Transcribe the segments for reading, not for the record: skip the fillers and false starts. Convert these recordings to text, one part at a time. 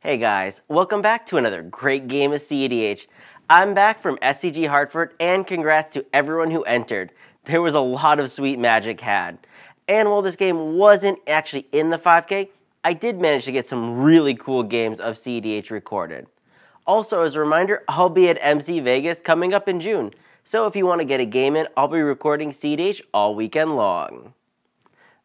Hey guys, welcome back to another great game of CEDH. I'm back from SCG Hartford, and congrats to everyone who entered. There was a lot of sweet magic had. And while this game wasn't actually in the 5K, I did manage to get some really cool games of CEDH recorded. Also, as a reminder, I'll be at MC Vegas coming up in June, so if you want to get a game in, I'll be recording CEDH all weekend long.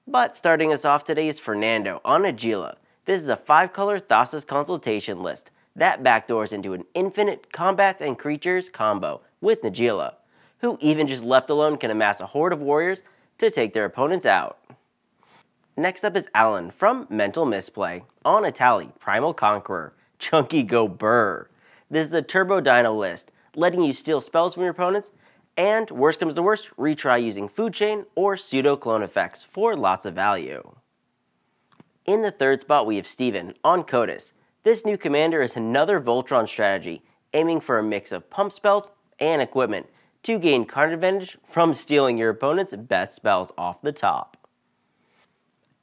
But starting us off today is Fernando on Najeela. This is a 5-color Thassa's consultation list that backdoors into an infinite combats and creatures combo with Najeela, who even just left alone can amass a horde of warriors to take their opponents out. Next up is Alan from Mental Misplay on Etali, Primal Conqueror, Chunky Go Burr. This is a Turbo Dino list, letting you steal spells from your opponents, and worst comes to worst, retry using Food Chain or Pseudo Clone effects for lots of value. In the third spot, we have Steven on Kotis. This new commander is another Voltron strategy, aiming for a mix of pump spells and equipment to gain card advantage from stealing your opponent's best spells off the top.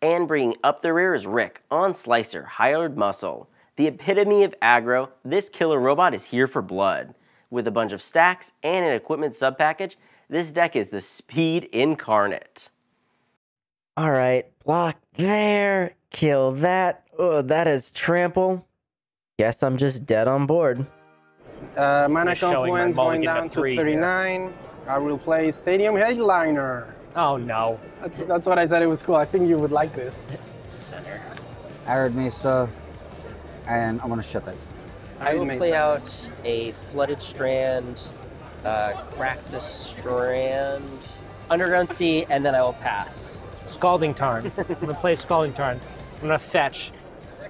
And bringing up the rear is Rick on Slicer, Hired Muscle. The epitome of aggro, this killer robot is here for blood. With a bunch of stacks and an equipment sub-package, this deck is the speed incarnate. Alright, block there, kill that. Oh, that is trample. Guess I'm just dead on board. Mana Confluence going down to 39. Here. I will play Stadium Highlander. Oh no. That's what I said, it was cool. I think you would like this. Center. Arid Mesa, and I'm gonna ship it. I will play out a Flooded Strand, Crack the Strand, Underground Sea, and then I will pass. Scalding Tarn. I'm gonna play Scalding Tarn. I'm gonna fetch,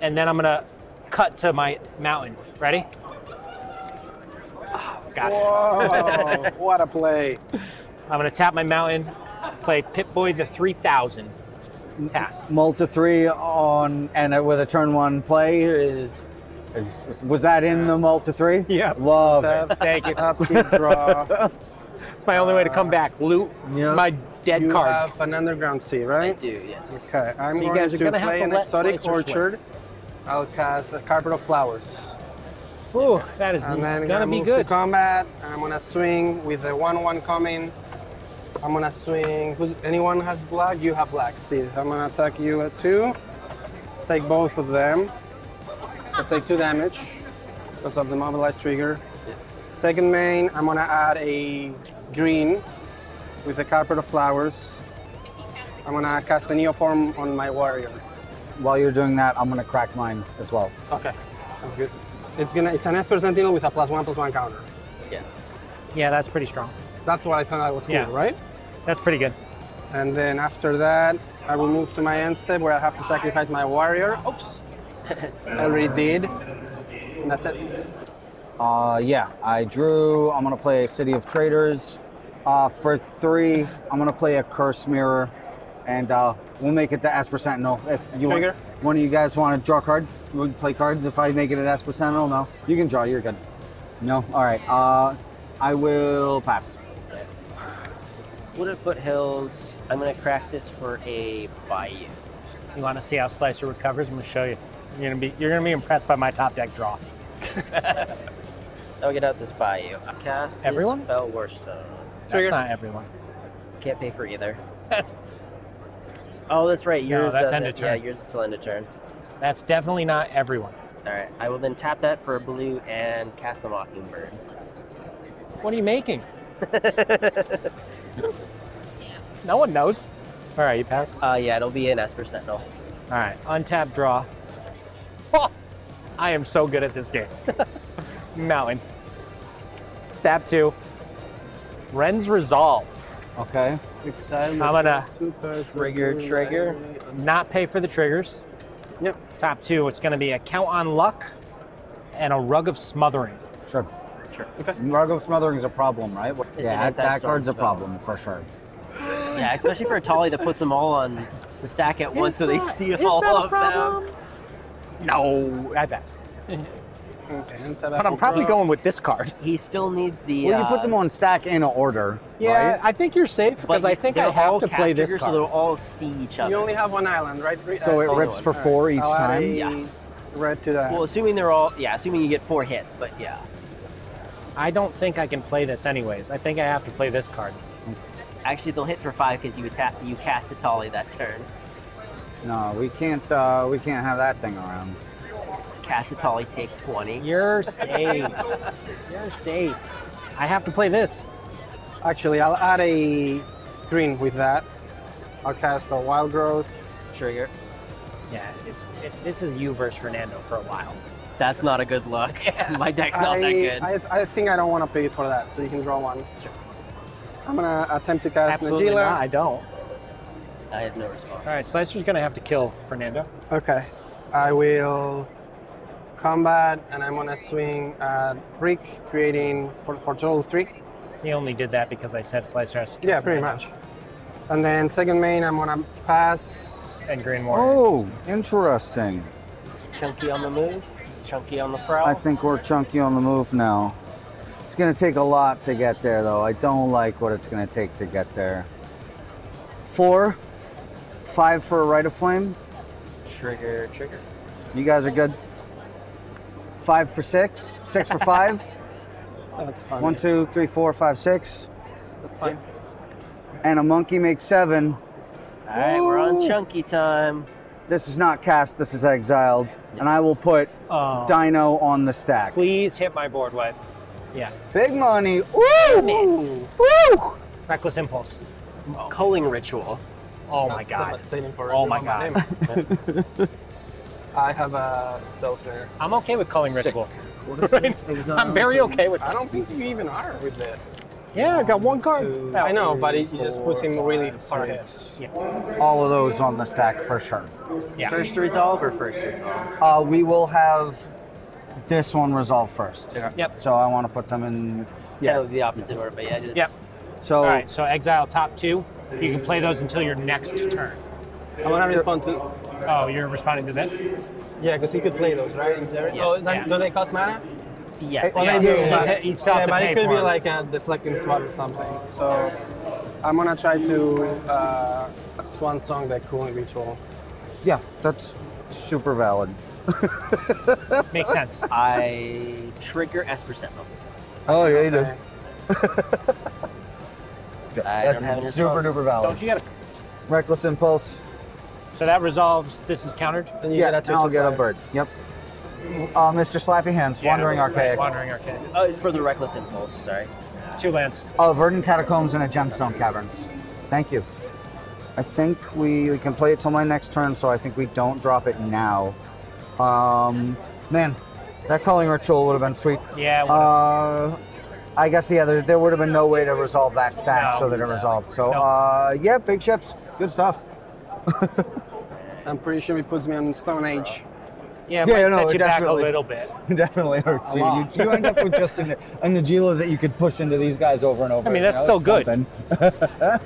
and then I'm gonna cut to my mountain. Ready? Oh, got Whoa, what a play. I'm gonna tap my mountain, play Pip-Boy the 3000. Pass. Multi 3 on, and with a turn 1 play was that in the multi 3? Yeah. Love it. Thank you. Upkeep draw. It's my only way to come back. Loot my dead cards. You have an Underground Sea, right? I do, yes. Okay, I'm So you going guys are to gonna have play to an let Exotic Slicer Orchard. I'll cast the Carpet of Flowers. Ooh, that is And then gonna be move good. to combat. I'm gonna swing with the 1/1 coming. I'm gonna swing. Anyone has black? You have black, Steve. I'm gonna attack you at 2. Take both of them. So take 2 damage because of the mobilize trigger. Second main, I'm gonna add a green with the Carpet of Flowers. I'm gonna cast a Neoform on my warrior. While you're doing that, I'm gonna crack mine as well. Okay, that's good. It's an Esper Sentinel with a +1/+1 counter. Yeah, that's pretty strong. That's what I thought that was cool, Yeah. right? That's pretty good. And then after that, I will move to my end step where I have to sacrifice my warrior. Oops, I already did. And that's it. Yeah, I drew. I'm gonna play a City of Traders. For 3, I'm gonna play a Curse Mirror, and we'll make it the Esper Sentinel. If you want, one of you guys want to draw a card, we can play cards. If I make it an Esper Sentinel, no, you can draw. You're good. No, all right. I will pass. Wooded Foothills, I'm gonna crack this for a Bayou. You want to see how Slicer recovers? I'm gonna show you. You're gonna be impressed by my top deck draw. I'll get out this Bayou. Cast Everyone? this Fell Warstone. That's not everyone. Can't pay for either. That's Oh, that's right. Yours that's doesn't. end of turn. Yeah, yours is still end of turn. definitely not everyone. All right, I will then tap that for a blue and cast the Mockingbird. What are you making? No one knows. All right, you pass. Yeah, it'll be an Esper Sentinel. All right, untap draw. Oh, I am so good at this game. Mountain. Tap 2. Ren's Resolve. Okay. I'm gonna trigger. not pay for the triggers. Yep. Top 2, it's gonna be a Count on Luck and a Rug of Smothering. Sure. Sure. Okay. Rug of Smothering is a problem, right? It's Yeah, an that anti-storm card's a spell. problem for sure. Yeah, especially for Etali that puts them all on the stack at once, so they see Is all that a of them. problem? No, I pass. Okay, But I'm probably going with this card. He still needs the. Well, you put them on stack in order, Yeah, right? I think you're safe because I think I have to play this so card. they'll all see each other. You only have 1 island, right? So it only rips one. for 4 each I'll add time? a Yeah. red to that. Well, assuming they're all, yeah, assuming you get 4 hits, but yeah. I don't think I can play this anyways. I think I have to play this card. Actually, they'll hit for 5 because you cast Etali that turn. No, we can't have that thing around. Cast Etali, take 20. You're safe. You're safe. I have to play this. Actually, I'll add a green with that. I'll cast a wild growth. Trigger. Yeah, this is you versus Fernando for a while. That's not a good look. My deck's not that good. I think I don't want to pay for that, so you can draw one. Sure. I'm gonna attempt to cast Absolutely Najeela. not, I don't. I have no response. All right, Slicer's gonna have to kill Fernando. Okay. I will combat, and I'm gonna swing at Rick, creating for total 3. He only did that because I said Slicer has to kill Yeah, pretty Fernando. much. And then second main, I'm gonna pass. And Green Warrior. Oh, interesting. Chunky on the move, chunky on the prowl. I think we're chunky on the move now. It's gonna take a lot to get there, though. I don't like what it's gonna take to get there. 4, 5 for a Rite of Flame. Trigger. You guys are good. 5 for 6, 6 for 5. That's fine. 1, 2, 3, 4, 5, 6. That's fine. And a monkey makes 7. All right, we're on chunky time. This is not cast, this is exiled. And I will put Oh, Dino on the stack. please hit my board wipe. Yeah. Big money. Woo! Woo! Reckless Impulse. Culling Ritual. Oh my That's god. devastating for Oh my everyone god. but him. I have a spell snare. I'm okay with Culling Ritual. Exile. I'm very okay with this. I don't think you even are with it. Yeah, I got one card. Two. I know, but it just puts him really far ahead. Yeah. All of those on the stack for sure. Yeah. First resolve or first resolve? We will have this one resolved first. Yep. So I want to put them in. Yeah, the opposite order, but yeah. Just, Yep. So All right, so exile top 2. You can play those until your next turn. I want to respond to. Oh, you're responding to this? Yeah, because he could play those, right? In theory. Yeah. Oh, Yeah. do they cost mana? Yes. Well, Yeah, they do, yeah, but, you still have to but pay it could for be them. like a deflecting sword or something. So I'm gonna try to swan song that cooling ritual. yeah, that's super valid. Makes sense. I trigger Esper Sentinel. Oh yeah, you do. Okay. I don't have any That's super response. duper valid. Don't you get a... Reckless impulse. So that resolves, this is countered? And you Yeah, get a and I'll 2 get a for bird. Yep. Mr. Slappy Hands, Wandering Archaic. Wandering Archaic. Oh, it's for the Reckless Impulse, sorry. 2 lands. Verdant Catacombs and a Gemstone Caverns. Thank you. I think we can play it till my next turn, so I think we don't drop it now. Man, that Culling Ritual would have been sweet. Yeah, well, I guess, yeah, there would have been no way to resolve that stack No, so that it no, resolved. So, no. yeah, big ships. Good stuff. I'm pretty sure it puts me on Stone Age. yeah, it Yeah, might no, set you back a definitely. little bit. Definitely hurts A you. lot. You end up with just a Najeela that you could push into these guys over and over. I mean, you that's know, still it's good. something.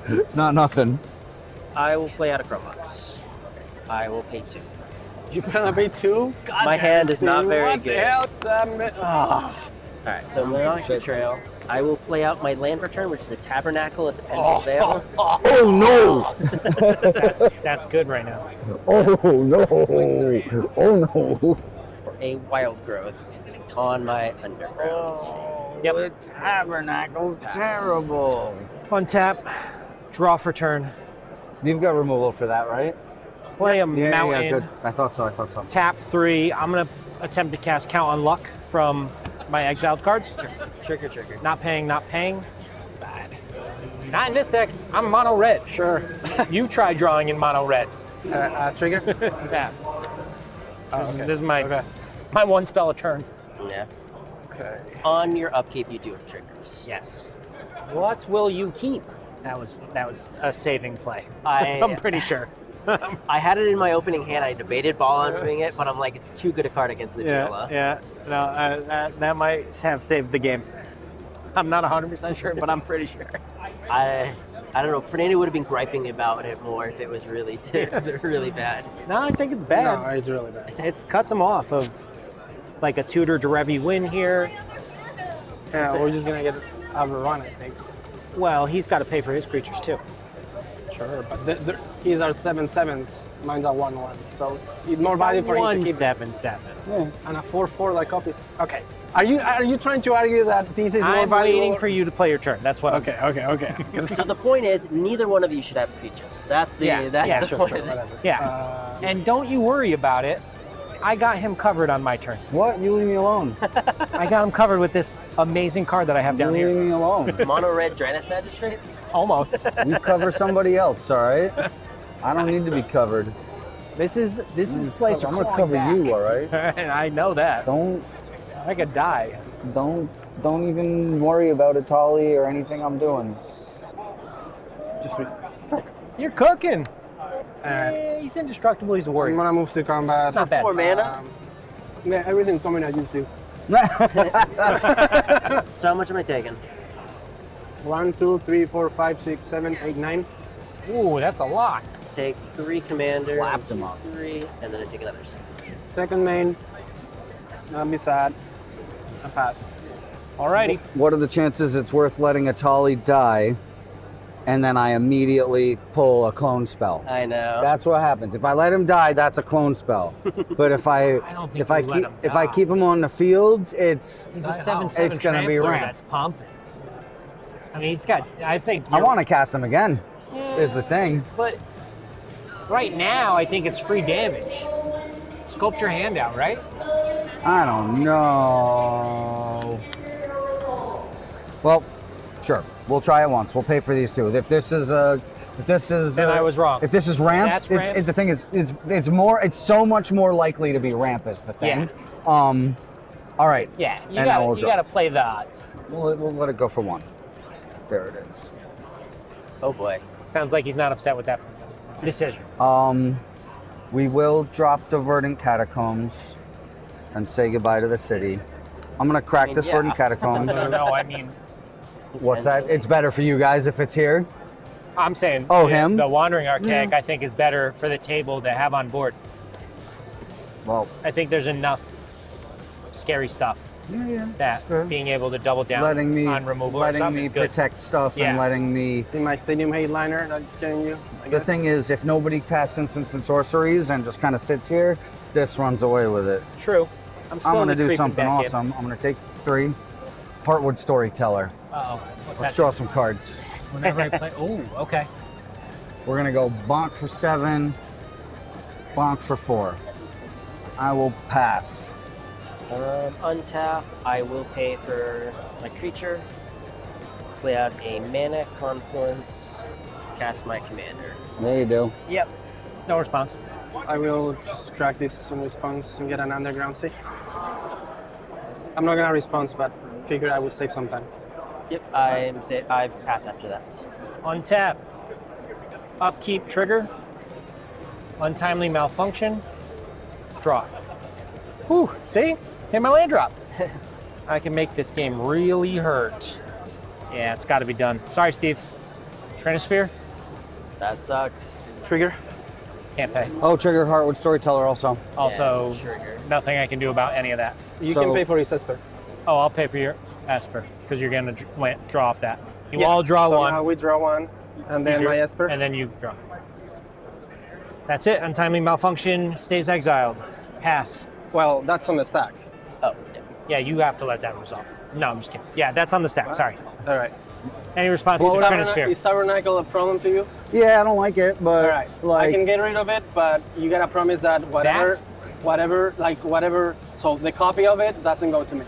It's not nothing. I will play out a Chromux. I will pay 2. You gonna pay 2? God, My hand is not very what good. The hell? Alright, so Monarch Betrayal. I will play out my land return, which is a Tabernacle at the Pendle Vale. Oh no! That's good right now. Oh no! Oh no! For a Wild Growth on my Undergrounds. Yep. The Tabernacle's terrible. Untap, draw for turn, You've got removal for that, right? play a Yeah, mountain, yeah, good. I thought so. tap 3. I'm going to attempt to cast Count on Luck from my exiled cards. Trigger. Not paying. It's bad. Not in this deck. I'm mono red. Sure. You try drawing in mono red. Trigger? Tap. Oh, okay. This is my my 1 spell a turn. Yeah. Okay. On your upkeep, you do have triggers. Yes. What will you keep? That was a saving play. I- I'm pretty sure. I had it in my opening hand. I debated ball answering it, but I'm like, it's too good a card against the Najeela. Yeah. No, that might have saved the game. I'm not 100% sure, but I'm pretty sure. I don't know. Fernando would have been griping about it more if it was really really bad. No, I think it's bad. No, it's really bad. It cuts him off of like a tutor to Revy win here. Yeah, we're just gonna get overrun, I think. Well, he's got to pay for his creatures too. Sure, but his are 7/7s. Mine's are 1/1s. So it's more value for him to keep. 1/7/7. Yeah. And a 4/4 like Kotis. Okay. Are you trying to argue that this is more I'm valuable? waiting for you to play your turn. That's what. Okay. So the point is, neither one of you should have creatures. That's the the sure, point sure, of this. Yeah. And don't you worry about it. I got him covered on my turn. What? You leave me alone. I got him covered with this amazing card that I have down You leave here. me alone. Mono red Draneth Magistrate? Almost. You cover somebody else, all right? I don't need to be covered. This is slice I'm or gonna claw cover back. you, all right? And I know that. Don't I could die. even worry about Etali or anything I'm doing. Just read. You're cooking. Alright. Yeah, he's indestructible. He's a I'm warrior. gonna move to combat. Not bad. 4 mana? Yeah, everything's coming as you do. So how much am I taking? 1, 2, 3, 4, 5, 6, 7, 8, 9. Ooh, that's a lot. Take 3 commander, Clapped him up. 3, and then I take another 6. Second main. Don't be sad. I pass. Alrighty. What are the chances it's worth letting Etali die and then I immediately pull a clone spell? I know. That's what happens. If I let him die, that's a clone spell. But if I don't think you let him if I die. keep him on the field, it's He's a 7/7 It's gonna be trampler ramped. that's pumping. I mean, he's got. I think. I want to cast him again. Is the thing. But right now, I think it's free damage. Sculpt your hand out, right? I don't know. Well, sure. We'll try it once. We'll pay for these two. If this is Then I was wrong. If this is ramp, That's ramp. the thing is, it's so much more likely to be ramp is the thing. Yeah. All right. Yeah, you And now we'll got draw. to play the odds. We'll let it go for 1. There it is. Oh boy. Sounds like he's not upset with that decision. We will drop the Verdant Catacombs and say goodbye to the city. I'm gonna crack this yeah. Verdant Catacombs. No, I mean, What's that? It's better for you guys if it's here. I'm saying. Oh, the, him? The Wandering Archaic, I think, is better for the table to have on board. Well, I think there's enough scary stuff yeah. that Fair. being able to double down Letting me, on removal or something is good. protect stuff Yeah. and letting me. See my stadium highlander that's getting you? I The guess? thing is, if nobody casts instants and sorceries and just kind of sits here, this runs away with it. True. I'm I'm slowly gonna do creeping something back in. awesome. I'm gonna take 3. Heartwood Storyteller. Uh-oh. What's Let's that? draw some cards. Whenever I play. Oh, okay. We're gonna go bonk for 7, bonk for 4. I will pass. Untap, I will pay for my creature, play out a mana confluence, cast my commander. There you do. Yep. No response. I will just crack this in response and get an underground sea. I'm not gonna respond, but figured I would save some time. Yep, I pass after that. Untap. Upkeep trigger. Untimely malfunction. Draw. Whew, see? Hit my land drop. I can make this game really hurt. Yeah, it's got to be done. Sorry, Steve. Trinisphere? That sucks. Trigger. Can't pay. Oh, trigger Heartwood Storyteller also. Also, Yeah, trigger. nothing I can do about any of that. You So- can pay for his Esper. Oh, I'll pay for your Esper, because you're going to draw off that. You Yeah. all draw so one. Now we draw one, and you then draw- my Esper. And then you draw. That's it. Untimely malfunction stays exiled. Pass. Well, that's on the stack. Oh, yeah. Yeah, you have to let that resolve. No, I'm just kidding. Yeah, that's on the stack. Sorry. All right. Any responses to Trinisphere? Is Tabernacle a problem to you? Yeah, I don't like it, but All right. like I can get rid of it, but you gotta promise that whatever. So the copy of it doesn't go to me.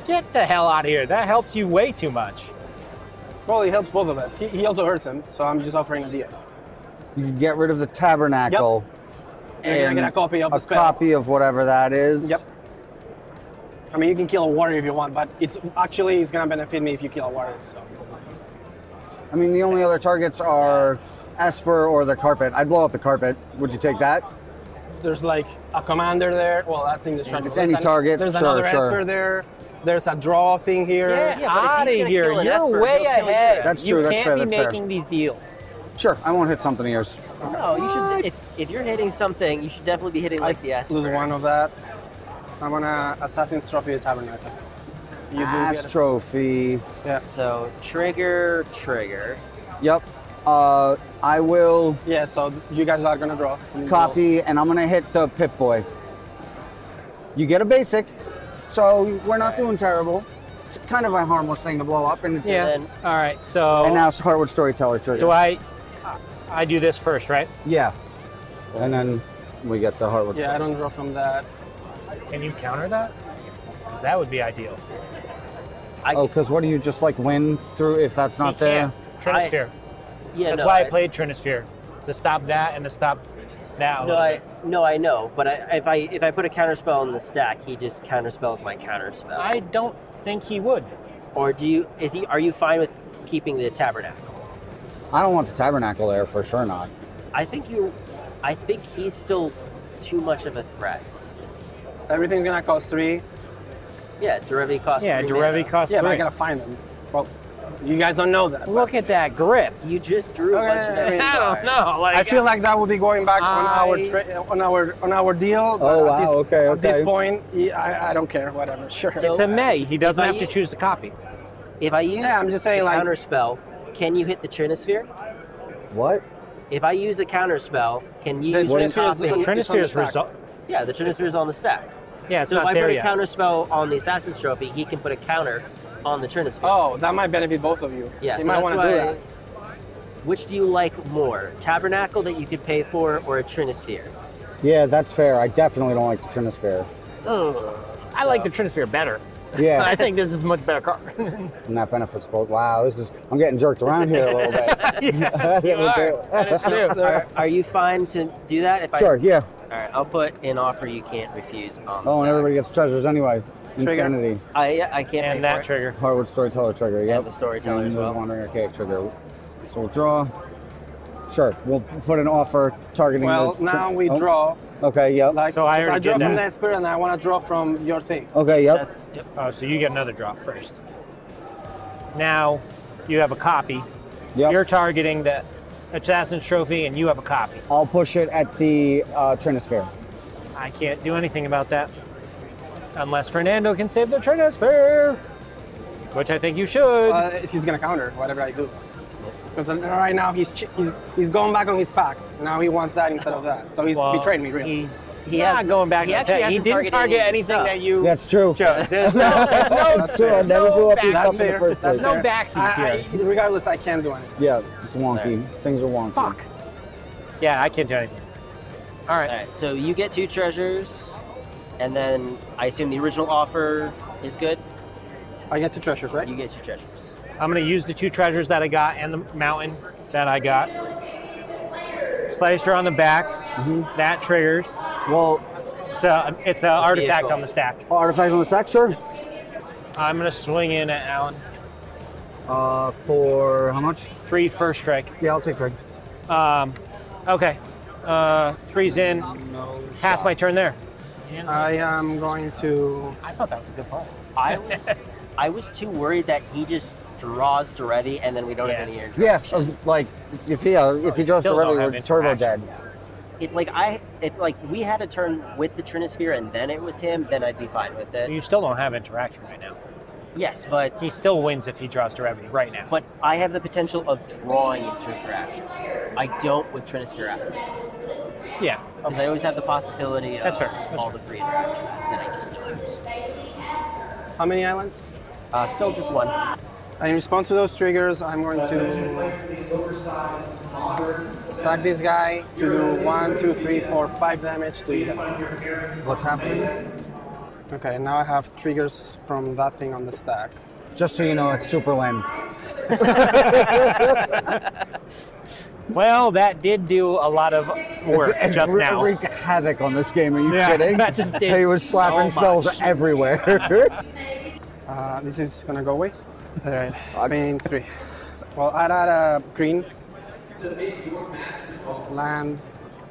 Get the hell out of here. That helps you way too much. Well, it helps both of us. He also hurts him, so I'm just offering a deal. you can get rid of the Tabernacle And I get a copy of the a spell. copy of whatever that is. Yep. I mean, you can kill a warrior if you want, but it's gonna benefit me if you kill a warrior. So. I mean, the only other targets are Esper or the carpet. I'd blow up the carpet. Would you take that? There's like a commander there. Well, that's indestructible. It's any target, There's sure, another sure. Esper there. There's a draw thing here. Get Yeah, but if out of he's gonna here. kill an You're Esper, way he'll kill you. ahead. That's you true, that's can't fair, be that's fair. making these deals. Sure, I won't hit something of yours. No, you should. If you're hitting something, you should definitely be hitting like the Esper. Lose one of that. I'm gonna Assassin's Trophy the Tabernacle. You do Ass get it. trophy. Yeah. So trigger. Yep. I will Yeah, so you guys are gonna draw. copy, and I'm gonna hit the Pip-Boy. You get a basic, so we're not doing terrible. It's kind of a harmless thing to blow up, and it's, Yeah. then- All right. So and now it's Heartwood Storyteller trigger. do I do this first, right? Yeah. And then we get the Heartwood. Yeah, I don't draw from that. Can you counter that? 'Cause that would be ideal. Oh, because what do you just like win through if that's not He there? can't. Trinisphere. Yeah, That's no, why I played Trinisphere, to stop that and to stop that. a No, little I know, but if I put a counterspell in the stack, he just counterspells my counterspell. I don't think he would. Or are you fine with keeping the tabernacle? I don't want the Tabernacle there for sure. Not. I think he's still too much of a threat. Everything's gonna cost 3. Yeah, Derevi costs Yeah, 3 Derevi mana. costs Yeah, but I 3. gotta find them. Well, you guys don't know that. Look at that grip. You just drew a Okay, bunch of I mean, I don't know. Like I feel like that would be going back on our deal. But Oh, at wow, this, okay, At this okay. point, I don't care. Whatever. Sure. So- it's a May. He doesn't If I have to choose the copy. If I use Yeah, I'm just saying, the like- counterspell, can you hit the Trinisphere? What? If I use a counterspell, can you The use Trinisphere one is- copy? the Trinisphere is stack. result. Yeah, the Trinisphere is on the stack. Yeah, it's So if not I there put a yet. counterspell on the Assassin's Trophy, he can put a counter on the Trinisphere. Oh, that might benefit both of you. Yeah, you so might that's want to do why- that. Which do you like more? Tabernacle that you could pay for, or a Trinisphere? Yeah, that's fair. I definitely don't like the Trinisphere. I like the Trinisphere better. Yeah. I think this is a much better card. And that benefits both. Wow, I'm getting jerked around here a little bit. Yes, you are. That is true. Are you fine to do that? If Sure, yeah. All right, I'll put an offer you can't refuse on the Oh, and stack. everybody gets treasures anyway. Trigger. Insanity. I can't And pay that for it. trigger. Heartwood Storyteller trigger, yep. the Storyteller and as well. Wandering Archaic trigger. So we'll draw. Sure, we'll put an offer targeting Well, the... now we Oh, draw. Okay, yep. Like, So I if already draw did from that. that spirit, and I want to draw from your thing. Okay, yep. That's yep. Oh, so you get another draw first. Now you have a copy. Yep. You're targeting the Assassin's Trophy, and you have a copy. I'll push it at the Trinisphere. I can't do anything about that unless Fernando can save the Trinisphere, which I think you should. He's gonna counter whatever I do. Because right now he's going back on his pact. Now he wants that instead of that. So he's Well, betrayed me, really. He's not going back. he on actually that. He hasn't didn't targeted target any anything stuff. that you That's true. chose. There's no That's true. I never blew up your back- cup in the fair. first place. There's no backsies here. Regardless, I can't do anything. Yeah, it's wonky. Things are wonky. Fuck. Yeah, I can't do anything. All right. All right, so you get 2 treasures, and then I assume the original offer is good. I get 2 treasures, right? You get 2 treasures. I'm going to use the 2 treasures that I got and the mountain that I got. Slicer on the back. That triggers. Well, It's an artifact Vehicle. on the stack. artifact on the stack, sure. I'm going to swing in at Alan. For how much? 3 first strike. Yeah, I'll take 3. Okay. 3's in. Pass my turn there. I am going to. I thought that was a good play. I was too worried that he just draws Derevi and then we don't have any air Yeah, interaction. like if he draws still the don't river, have we're turbo dead. interaction. If like we had a turn with the Trinisphere and then it was him, then I'd be fine with it. You still don't have interaction right now. Yes, but He still wins if he draws to revenue right now. I have the potential of drawing into interaction. I don't with Trinisphere Atoms. Yeah. Because I always have the possibility of That's fair. That's all the free interaction. Then I just don't. How many islands? Still just 1. In response to those triggers, I'm going to sack this guy to do 1, 2, 3, 4, 5 damage to this guy. What's happening? Okay, now I have triggers from that thing on the stack. Just so you know, it's super lame. Well, that did do a lot of work It just now. wreaked havoc on this game. Are you Yeah, kidding? that just did He was slapping so spells much. everywhere. This is gonna go away. Alright, I mean 3. Well, I'd add a green land,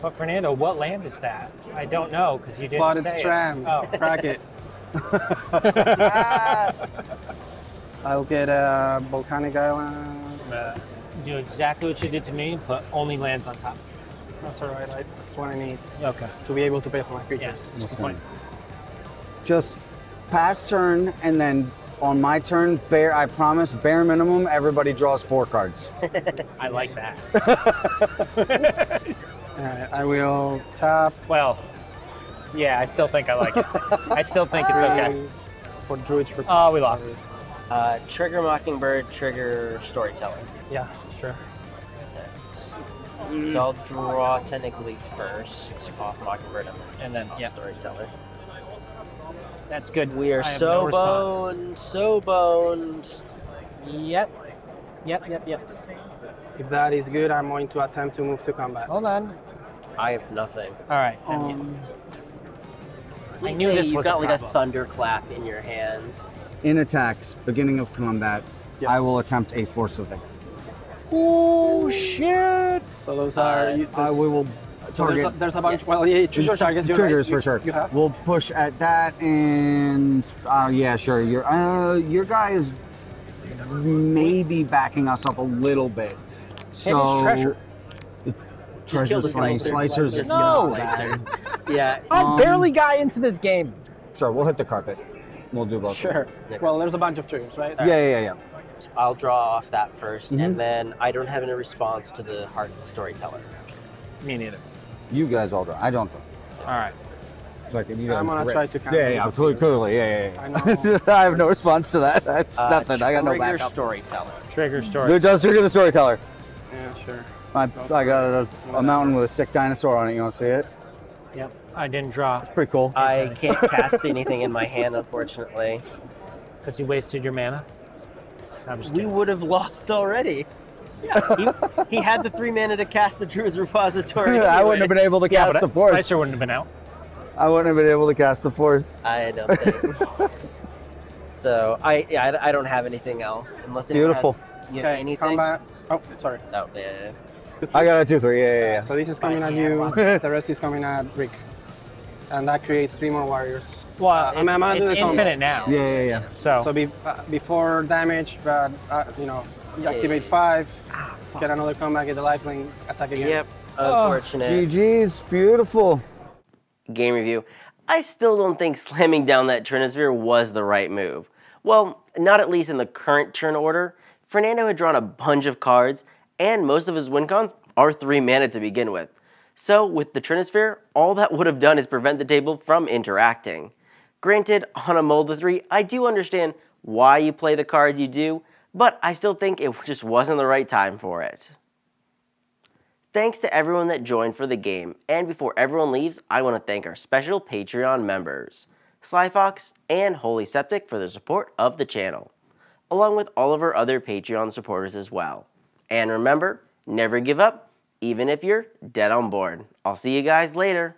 But Fernando, what land is that? I don't know because you didn't flooded say strand, it. Oh. crack it. I'll get a volcanic island. Do exactly what you did to me and put only lands on top. That's alright, that's what I need Okay. to be able to pay for my Yeah, creatures. that's a good point. Just pass turn and then On my turn, I promise, bare minimum, everybody draws 4 cards. I like that. Alright, I will tap. Well, yeah, I still think I like it. I still think it's okay. For Druid's Request. Oh, we lost. Trigger Mockingbird, trigger Storyteller. Yeah, sure. So I'll draw technically first off Mockingbird And then, yeah. Storyteller. That's good. We are I have so no response. boned, so boned. Yep. If that is good, I'm going to attempt to move to combat. Hold on. I have nothing. All right. I knew this you've was got a like a problem. thunderclap in your hands. In attacks, beginning of combat, Yes. I will attempt a Force of It. Oh shit! So those are. We will so target. there's a bunch. Yes. Well, yeah, choose your targets. You're Triggers right. for sure. You have. We'll push at that, and yeah, sure. Your guy is maybe backing us up a little bit. So his treasure. Just kill the funny. slicer. Slicers. Just No. kill the slicer. Yeah. I barely got into this game. Sure, we'll hit the carpet. We'll do both. Sure. Well, there's a bunch of triggers, right? Yeah. I'll draw off that 1st, Mhm. and then I don't have any response to the Heart Storyteller. Me neither. You guys all draw. I don't draw. All right. Fucking, you I'm guys gonna rip. try to counter Yeah, it. clearly. Yeah. I know. I have no response to that. That's nothing. I got no Trigger backup. Storyteller. Trigger story. Dude, just trigger the Storyteller. Yeah, sure. I got a mountain with a sick dinosaur on it. You want to see it? Yep. I didn't draw Pretty cool. I can't cast anything in my hand, unfortunately. because you wasted your mana. I'm just We kidding. would have lost already. Yeah, he had the 3 mana to cast the Druid's Repository. I wouldn't have been able to Yeah, cast but the Force. Slicer wouldn't have been out. I wouldn't have been able to cast the Force. I don't think. So I don't have anything else unless anyone Beautiful. Has, you have Okay, anything. combat. Oh, sorry. Oh yeah. I got a 2/3. Yeah. So this is coming at you. The rest is coming at Rick, and that creates 3 more warriors. Well, I'm gonna do it's the combo. infinite now. Yeah. So, So before damage, but you activate 5, get another combat, get the lifelink, attack again. Yep. Unfortunate. GG's. Beautiful. Game review. I still don't think slamming down that Trinisphere was the right move. Well, not at least in the current turn order. Fernando had drawn a bunch of cards, and most of his win cons are 3 mana to begin with. So with the Trinisphere, all that would have done is prevent the table from interacting. Granted, on a mold of 3, I do understand why you play the cards you do, but I still think it just wasn't the right time for it. Thanks to everyone that joined for the game, and before everyone leaves, I want to thank our special Patreon members, Slyfox and Holy Septic, for their support of the channel, along with all of our other Patreon supporters as well. And remember, never give up, even if you're dead on board. I'll see you guys later.